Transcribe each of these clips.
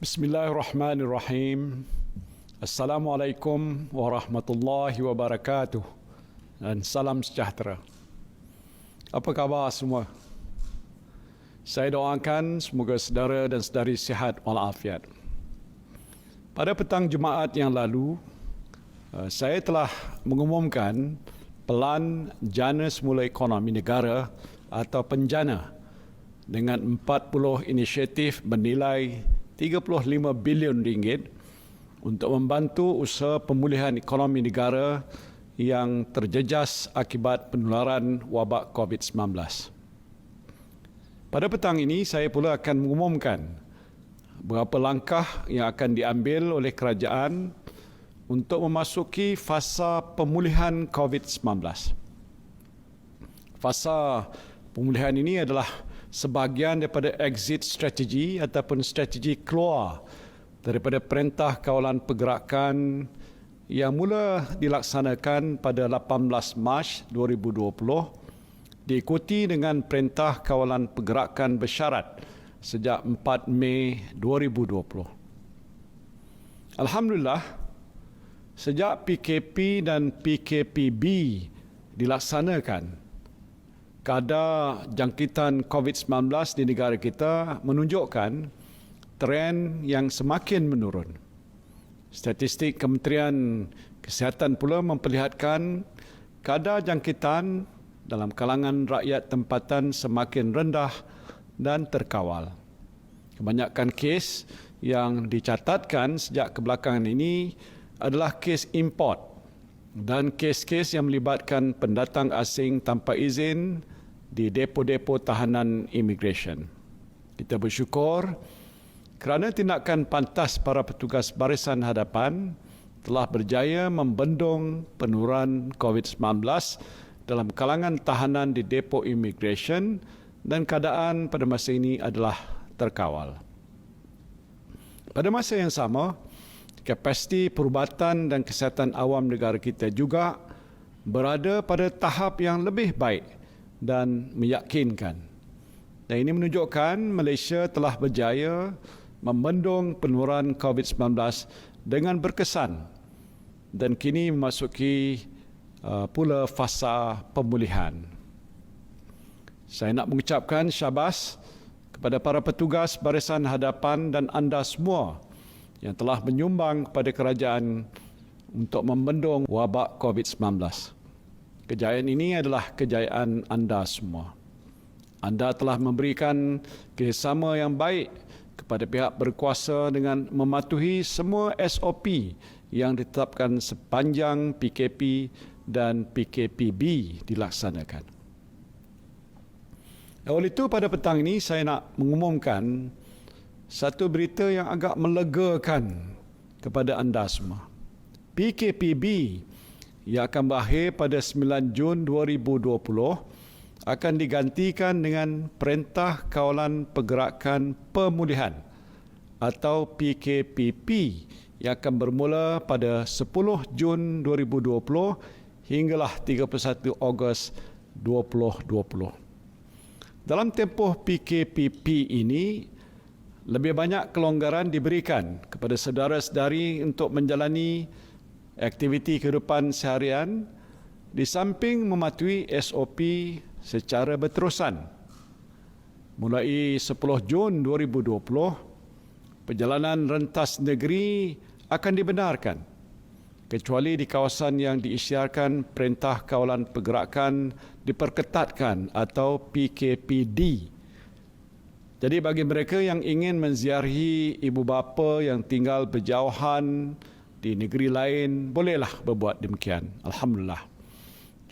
Bismillahirrahmanirrahim. Assalamualaikum warahmatullahi wabarakatuh dan salam sejahtera. Apa khabar semua? Saya doakan semoga saudara dan saudari sihat walafiat. Pada petang Jumaat yang lalu, saya telah mengumumkan Pelan Jana Semula Ekonomi Negara atau PENJANA dengan 40 inisiatif bernilai 35 bilion ringgit untuk membantu usaha pemulihan ekonomi negara yang terjejas akibat penularan wabak COVID-19. Pada petang ini, saya pula akan mengumumkan beberapa langkah yang akan diambil oleh kerajaan untuk memasuki fasa pemulihan COVID-19. Fasa pemulihan ini adalah sebahagian daripada exit strategi ataupun strategi keluar daripada Perintah Kawalan Pergerakan yang mula dilaksanakan pada 18 Mac 2020 diikuti dengan Perintah Kawalan Pergerakan Bersyarat sejak 4 Mei 2020. Alhamdulillah, sejak PKP dan PKPB dilaksanakan, kadar jangkitan COVID-19 di negara kita menunjukkan tren yang semakin menurun. Statistik Kementerian Kesihatan pula memperlihatkan kadar jangkitan dalam kalangan rakyat tempatan semakin rendah dan terkawal. Kebanyakan kes yang dicatatkan sejak kebelakangan ini adalah kes import dan kes-kes yang melibatkan pendatang asing tanpa izin di depo-depo tahanan imigresen. Kita bersyukur kerana tindakan pantas para petugas barisan hadapan telah berjaya membendung penurunan COVID-19 dalam kalangan tahanan di depo imigresen dan keadaan pada masa ini adalah terkawal. Pada masa yang sama, kapasiti perubatan dan kesihatan awam negara kita juga berada pada tahap yang lebih baik dan meyakinkan. Dan ini menunjukkan Malaysia telah berjaya membendung penurunan COVID-19 dengan berkesan dan kini memasuki pula fasa pemulihan. Saya nak mengucapkan syabas kepada para petugas barisan hadapan dan anda semua yang telah menyumbang kepada kerajaan untuk membendung wabak COVID-19. Kejayaan ini adalah kejayaan anda semua. Anda telah memberikan kerjasama yang baik kepada pihak berkuasa dengan mematuhi semua SOP yang ditetapkan sepanjang PKP dan PKPB dilaksanakan. Oleh itu, pada petang ini saya nak mengumumkan satu berita yang agak melegakan kepada anda semua. PKPB yang akan berakhir pada 9 Jun 2020 akan digantikan dengan Perintah Kawalan Pergerakan Pemulihan atau PKPP yang akan bermula pada 10 Jun 2020 hinggalah 31 Ogos 2020. Dalam tempoh PKPP ini, lebih banyak kelonggaran diberikan kepada saudara-saudari untuk menjalani aktiviti kehidupan seharian di samping mematuhi SOP secara berterusan. Mulai 10 Jun 2020, perjalanan rentas negeri akan dibenarkan kecuali di kawasan yang diisytiharkan Perintah Kawalan Pergerakan Diperketatkan atau PKPD. Jadi bagi mereka yang ingin menziarahi ibu bapa yang tinggal berjauhan di negeri lain, bolehlah berbuat demikian. Alhamdulillah.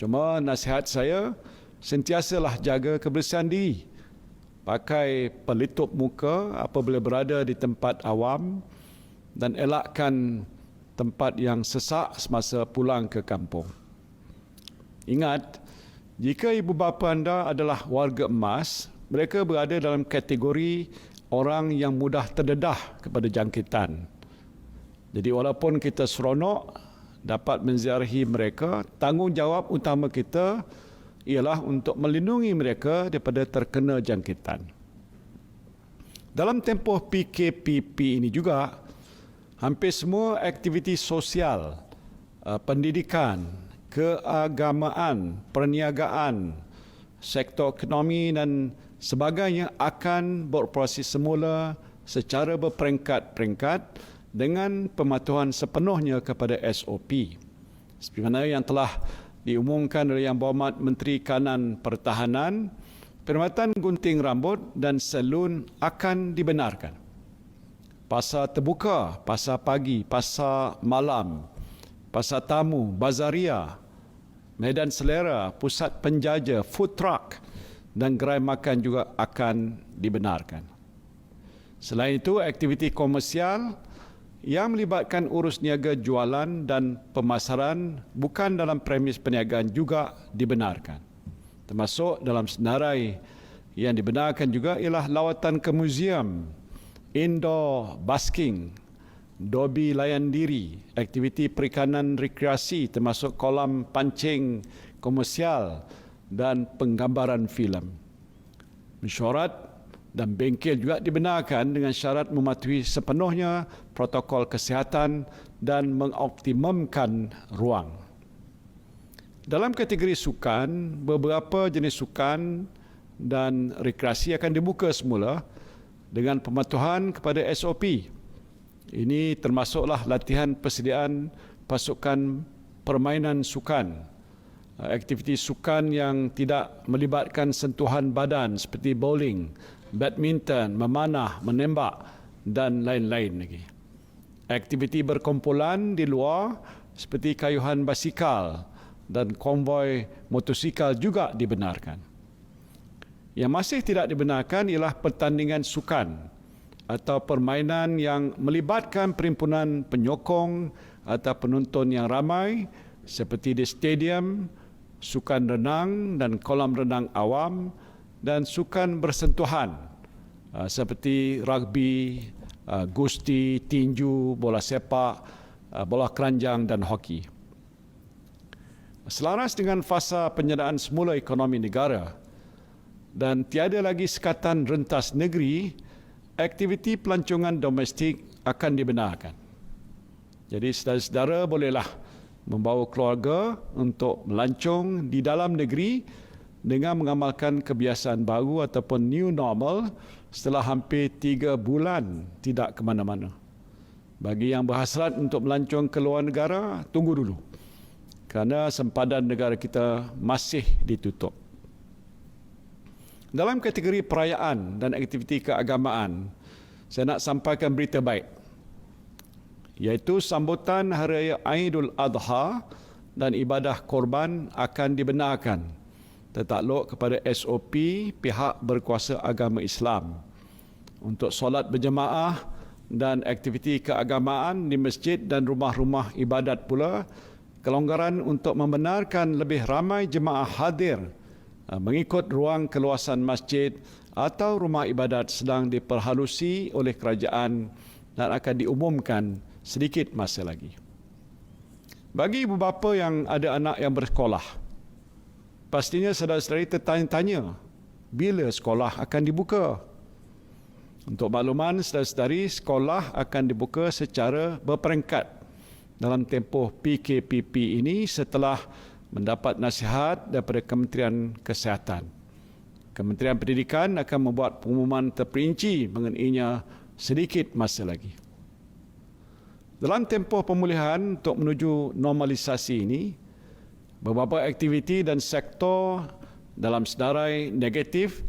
Cuma nasihat saya, sentiasalah jaga kebersihan diri. Pakai pelitup muka apabila berada di tempat awam dan elakkan tempat yang sesak semasa pulang ke kampung. Ingat, jika ibu bapa anda adalah warga emas, mereka berada dalam kategori orang yang mudah terdedah kepada jangkitan. Jadi walaupun kita seronok dapat menziarahi mereka, tanggungjawab utama kita ialah untuk melindungi mereka daripada terkena jangkitan. Dalam tempoh PKPP ini juga, hampir semua aktiviti sosial, pendidikan, keagamaan, perniagaan, sektor ekonomi dan sebagainya akan beroperasi semula secara berperingkat-peringkat dengan pematuhan sepenuhnya kepada SOP. Seperti mana yang telah diumumkan oleh Yang Berhormat Menteri Kanan Pertahanan, perkhidmatan gunting rambut dan salon akan dibenarkan. Pasar terbuka, pasar pagi, pasar malam, pasar tamu, bazaria, medan selera, pusat penjaja, food truck dan gerai makan juga akan dibenarkan. Selain itu, aktiviti komersial yang melibatkan urus niaga jualan dan pemasaran bukan dalam premis perniagaan juga dibenarkan. Termasuk dalam senarai yang dibenarkan juga ialah lawatan ke muzium, indoor basking, dobi layan diri, aktiviti perikanan rekreasi termasuk kolam pancing komersial dan penggambaran filem. Mesyuarat dan bengkel juga dibenarkan dengan syarat mematuhi sepenuhnya protokol kesihatan dan mengoptimumkan ruang. Dalam kategori sukan, beberapa jenis sukan dan rekreasi akan dibuka semula dengan pematuhan kepada SOP. Ini termasuklah latihan persediaan pasukan permainan sukan, aktiviti sukan yang tidak melibatkan sentuhan badan seperti bowling, badminton, memanah, menembak dan lain-lain lagi. Aktiviti berkumpulan di luar seperti kayuhan basikal dan konvoi motosikal juga dibenarkan. Yang masih tidak dibenarkan ialah pertandingan sukan atau permainan yang melibatkan perhimpunan penyokong atau penonton yang ramai seperti di stadium, sukan renang dan kolam renang awam dan sukan bersentuhan seperti rugby, gusti, tinju, bola sepak, bola keranjang dan hoki. Selaras dengan fasa penyediaan semula ekonomi negara dan tiada lagi sekatan rentas negeri, aktiviti pelancongan domestik akan dibenarkan. Jadi saudara-saudara bolehlah membawa keluarga untuk melancong di dalam negeri dengan mengamalkan kebiasaan baru ataupun new normal setelah hampir 3 bulan tidak ke mana-mana. Bagi yang berhasrat untuk melancong ke luar negara, tunggu dulu. Kerana sempadan negara kita masih ditutup. Dalam kategori perayaan dan aktiviti keagamaan, saya nak sampaikan berita baik, iaitu sambutan Hari Raya Aidul Adha dan ibadah korban akan dibenarkan tertakluk kepada SOP pihak berkuasa agama Islam untuk solat berjemaah dan aktiviti keagamaan di masjid dan rumah-rumah ibadat pula. Kelonggaran untuk membenarkan lebih ramai jemaah hadir mengikut ruang keluasan masjid atau rumah ibadat sedang diperhalusi oleh kerajaan dan akan diumumkan sedikit masa lagi. Bagi ibu bapa yang ada anak yang bersekolah, pastinya saudara-saudari tertanya-tanya bila sekolah akan dibuka. Untuk makluman saudara-saudari, sekolah akan dibuka secara berperingkat dalam tempoh PKPP ini setelah mendapat nasihat daripada Kementerian Kesihatan. Kementerian Pendidikan akan membuat pengumuman terperinci mengenainya sedikit masa lagi. Dalam tempoh pemulihan untuk menuju normalisasi ini, beberapa aktiviti dan sektor dalam senarai negatif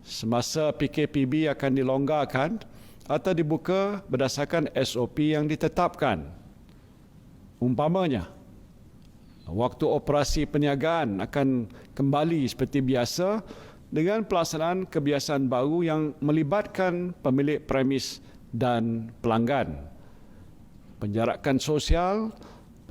semasa PKPB akan dilonggarkan atau dibuka berdasarkan SOP yang ditetapkan. Umpamanya, waktu operasi perniagaan akan kembali seperti biasa dengan pelaksanaan kebiasaan baru yang melibatkan pemilik premis dan pelanggan. Penjarakan sosial,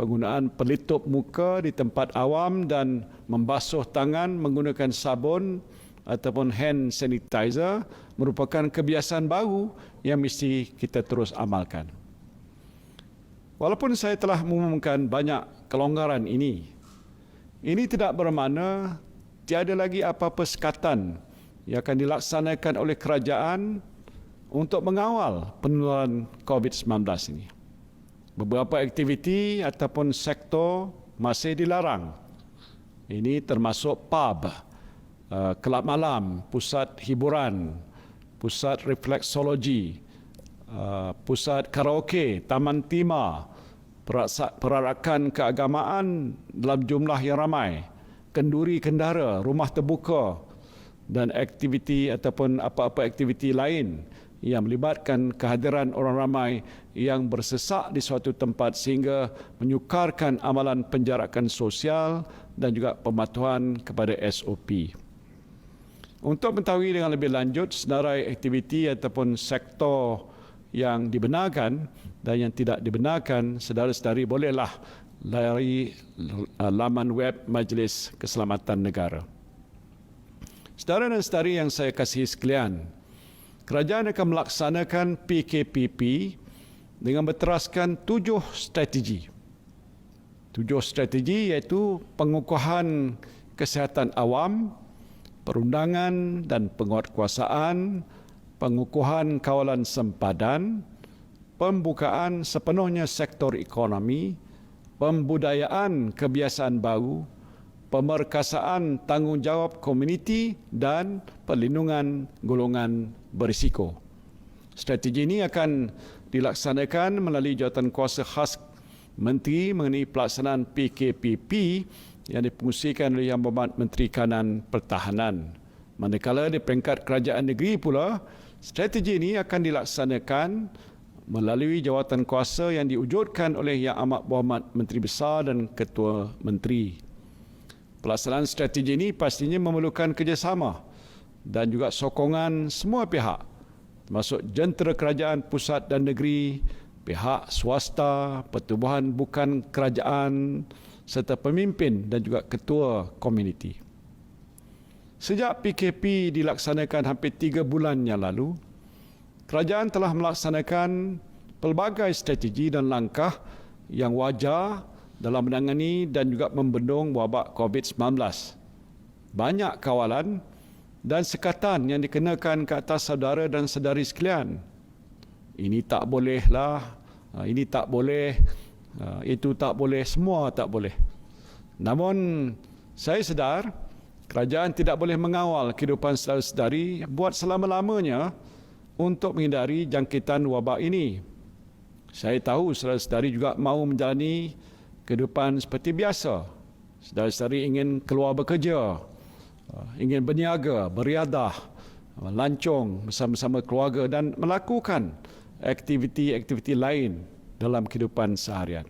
penggunaan pelitup muka di tempat awam dan membasuh tangan menggunakan sabun ataupun hand sanitizer merupakan kebiasaan baru yang mesti kita terus amalkan. Walaupun saya telah mengumumkan banyak kelonggaran ini tidak bermakna tiada lagi apa-apa sekatan yang akan dilaksanakan oleh kerajaan untuk mengawal penularan COVID-19 ini. Beberapa aktiviti ataupun sektor masih dilarang. Ini termasuk pub, kelab malam, pusat hiburan, pusat refleksologi, pusat karaoke, taman tema, perarakan keagamaan dalam jumlah yang ramai, kenduri kendara, rumah terbuka dan aktiviti ataupun apa-apa aktiviti lain yang melibatkan kehadiran orang ramai yang bersesak di suatu tempat sehingga menyukarkan amalan penjarakan sosial dan juga pematuhan kepada SOP. Untuk mengetahui dengan lebih lanjut senarai aktiviti ataupun sektor yang dibenarkan dan yang tidak dibenarkan, saudara-saudari bolehlah layari laman web Majlis Keselamatan Negara. Saudara dan saudari yang saya kasihi sekalian, kerajaan akan melaksanakan PKPP dengan berteraskan 7 strategi. 7 strategi iaitu pengukuhan kesihatan awam, perundangan dan penguatkuasaan, pengukuhan kawalan sempadan, pembukaan sepenuhnya sektor ekonomi, pembudayaan kebiasaan baru, pemerkasaan tanggungjawab komuniti dan perlindungan golongan berisiko. Strategi ini akan dilaksanakan melalui jawatankuasa khas Menteri mengenai pelaksanaan PKPP yang dipengusikan oleh Yang Berhormat Menteri Kanan Pertahanan. Manakala di peringkat kerajaan negeri pula, strategi ini akan dilaksanakan melalui jawatankuasa yang diwujudkan oleh Yang Amat Berhormat Menteri Besar dan Ketua Menteri. Pelaksanaan strategi ini pastinya memerlukan kerjasama dan juga sokongan semua pihak, termasuk jentera kerajaan pusat dan negeri, pihak swasta, pertubuhan bukan kerajaan, serta pemimpin dan juga ketua komuniti. Sejak PKP dilaksanakan hampir 3 bulan yang lalu, kerajaan telah melaksanakan pelbagai strategi dan langkah yang wajar dalam menangani dan juga membendung wabak COVID-19. Banyak kawalan dan sekatan yang dikenakan ke atas saudara dan saudari sekalian. Ini tak bolehlah, ini tak boleh, itu tak boleh, semua tak boleh. Namun saya sedar kerajaan tidak boleh mengawal kehidupan saudara-saudari buat selama-lamanya untuk menghindari jangkitan wabak ini. Saya tahu saudara-saudari juga mahu menjalani kehidupan seperti biasa. Saudara-saudari ingin keluar bekerja, ingin berniaga, beriadah, melancong bersama-sama keluarga dan melakukan aktiviti-aktiviti lain dalam kehidupan seharian.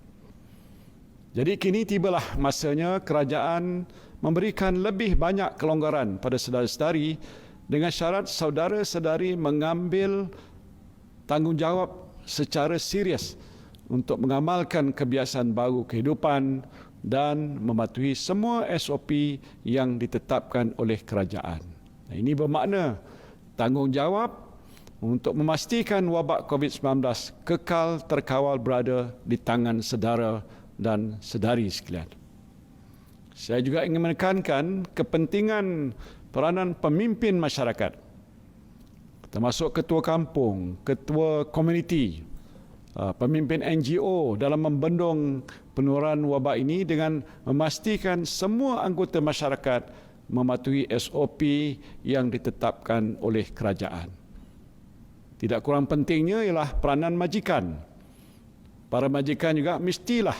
Jadi kini tibalah masanya kerajaan memberikan lebih banyak kelonggaran pada saudara-saudari dengan syarat saudara-saudari mengambil tanggungjawab secara serius untuk mengamalkan kebiasaan baru kehidupan dan mematuhi semua SOP yang ditetapkan oleh kerajaan. Ini bermakna tanggungjawab untuk memastikan wabak COVID-19 kekal terkawal berada di tangan saudara dan saudari sekalian. Saya juga ingin menekankan kepentingan peranan pemimpin masyarakat, termasuk ketua kampung, ketua komuniti, pemimpin NGO dalam membendung penularan wabak ini dengan memastikan semua anggota masyarakat mematuhi SOP yang ditetapkan oleh kerajaan. Tidak kurang pentingnya ialah peranan majikan. Para majikan juga mestilah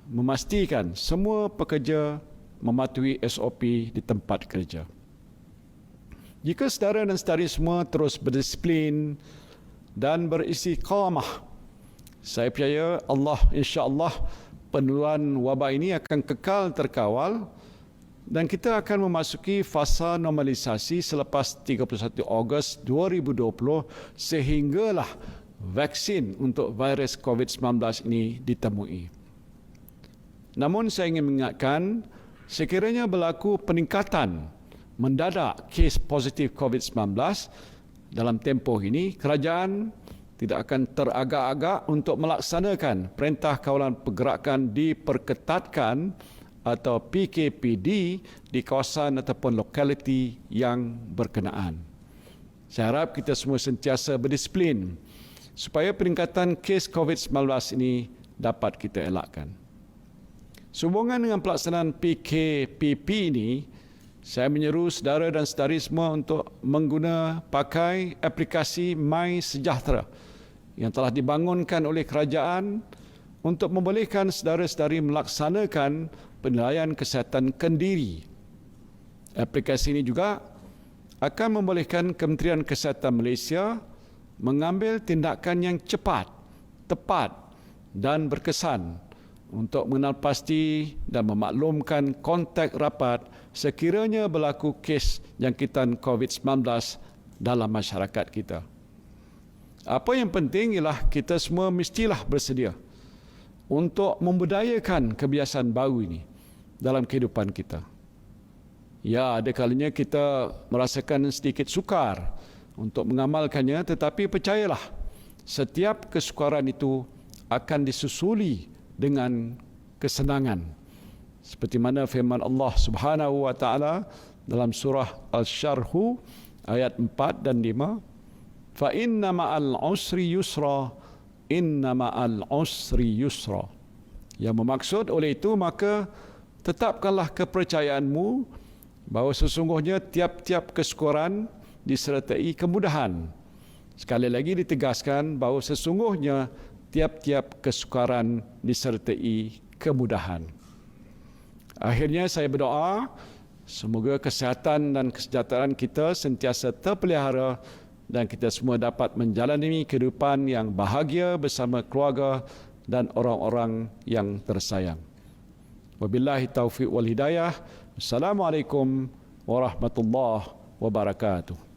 memastikan semua pekerja mematuhi SOP di tempat kerja. Jika saudara dan saudari semua terus berdisiplin dan beristiqamah, saya percaya Allah, insya-Allah, penularan wabak ini akan kekal terkawal dan kita akan memasuki fasa normalisasi selepas 31 Ogos 2020 sehinggalah vaksin untuk virus COVID-19 ini ditemui. Namun saya ingin mengingatkan, sekiranya berlaku peningkatan mendadak kes positif COVID-19 dalam tempoh ini, kerajaan tidak akan teragak-agak untuk melaksanakan Perintah Kawalan Pergerakan Diperketatkan atau PKPD di kawasan ataupun lokaliti yang berkenaan. Saya harap kita semua sentiasa berdisiplin supaya peningkatan kes COVID-19 ini dapat kita elakkan. Sehubungan dengan pelaksanaan PKPP ini, saya menyeru saudara dan saudari semua untuk pakai aplikasi MySejahtera yang telah dibangunkan oleh kerajaan untuk membolehkan saudara-saudari melaksanakan penilaian kesihatan kendiri. Aplikasi ini juga akan membolehkan Kementerian Kesihatan Malaysia mengambil tindakan yang cepat, tepat dan berkesan untuk mengenal pasti dan memaklumkan kontak rapat sekiranya berlaku kes jangkitan COVID-19 dalam masyarakat kita. Apa yang penting ialah kita semua mestilah bersedia untuk membudayakan kebiasaan baru ini dalam kehidupan kita. Ya, ada kalanya kita merasakan sedikit sukar untuk mengamalkannya, tetapi percayalah, setiap kesukaran itu akan disusuli dengan kesenangan. Seperti mana firman Allah Subhanahu wa taala dalam surah Al-Syarh ayat 4 dan 5, "Fa inna ma'al usri yusra, inna ma'al usri yusra." Yang bermaksud oleh itu, maka tetapkanlah kepercayaanmu bahawa sesungguhnya tiap-tiap kesukaran disertai kemudahan. Sekali lagi ditegaskan bahawa sesungguhnya tiap-tiap kesukaran disertai kemudahan. Akhirnya saya berdoa, semoga kesihatan dan kesejahteraan kita sentiasa terpelihara dan kita semua dapat menjalani kehidupan yang bahagia bersama keluarga dan orang-orang yang tersayang. Wabillahi taufiq wal hidayah. Assalamualaikum warahmatullahi wabarakatuh.